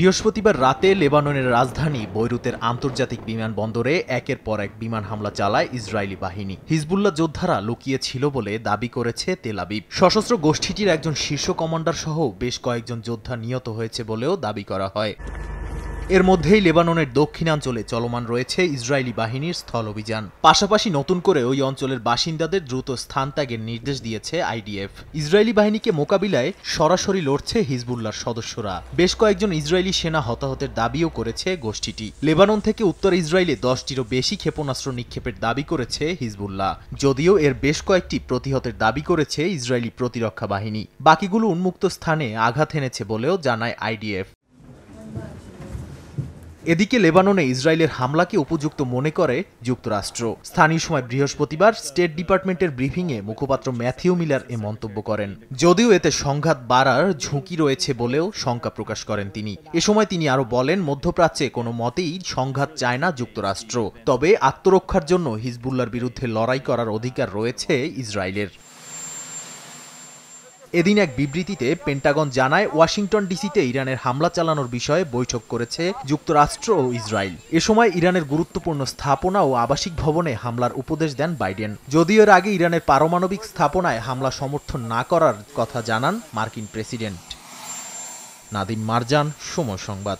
বৃহস্পতিবার রাতে লেবাননের রাজধানী বৈরুতের আন্তর্জাতিক বিমানবন্দরে একের পর এক বিমান হামলা চালায় ইসরায়েলি বাহিনী। হিজবুল্লাহ যোদ্ধারা লুকিয়ে ছিল বলে দাবি করেছে তেল আবিব। সশস্ত্র গোষ্ঠীটির একজন শীর্ষ কমান্ডার সহ বেশ কয়েকজন যোদ্ধা নিহত হয়েছে বলেও দাবি করা হয়। এর মধ্যেই লেবাননের দক্ষিণাঞ্চলে চলমান রয়েছে ইসরায়েলি বাহিনীর স্থল অভিযান। পাশাপাশি নতুন করে ওই অঞ্চলের বাসিন্দাদের দ্রুত স্থান ত্যাগের নির্দেশ দিয়েছে আইডিএফ। ইসরায়েলি বাহিনীকে মোকাবিলায় সরাসরি লড়ছে হিজবুল্লাহর সদস্যরা। বেশ কয়েকজন ইসরায়েলি সেনা হতাহতের দাবিও করেছে গোষ্ঠীটি। লেবানন থেকে উত্তর ইসরায়েলে 10টিরও বেশি ক্ষেপণাস্ত্র নিক্ষেপের দাবি করেছে হিজবুল্লাহ, যদিও এর বেশ কয়েকটি প্রতিহতের দাবি করেছে ইসরায়েলি প্রতিরক্ষা বাহিনী। বাকিগুলো উন্মুক্ত স্থানে আঘাত এনেছে বলেও জানায় আইডিএফ। এদিকে লেবাননে ইসরায়েলের হামলাকে উপযুক্ত মনে করে যুক্তরাষ্ট্র। স্থানীয় সময় বৃহস্পতিবার স্টেট ডিপার্টমেন্টের ব্রিফিংয়ে মুখপাত্র ম্যাথিউ মিলার এ মন্তব্য করেন। যদিও এতে সংঘাত বাড়ার ঝুঁকি রয়েছে বলেও শঙ্কা প্রকাশ করেন তিনি। এ সময় তিনি আরও বলেন, মধ্যপ্রাচ্যে কোনো মতেই সংঘাত চায় না যুক্তরাষ্ট্র, তবে আত্মরক্ষার জন্য হিজবুল্লাহর বিরুদ্ধে লড়াই করার অধিকার রয়েছে ইসরায়েলের। এদিন এক বিবৃতিতে পেন্টাগন জানায়, ওয়াশিংটন ডিসিতে ইরানের হামলা চালানোর বিষয়ে বৈঠক করেছে যুক্তরাষ্ট্র ও ইসরায়েল। এ সময় ইরানের গুরুত্বপূর্ণ স্থাপনা ও আবাসিক ভবনে হামলার উপদেশ দেন বাইডেন। যদিও এর আগে ইরানের পারমাণবিক স্থাপনায় হামলা সমর্থন না করার কথা জানান মার্কিন প্রেসিডেন্ট। নাদিম মারজান, সময় সংবাদ।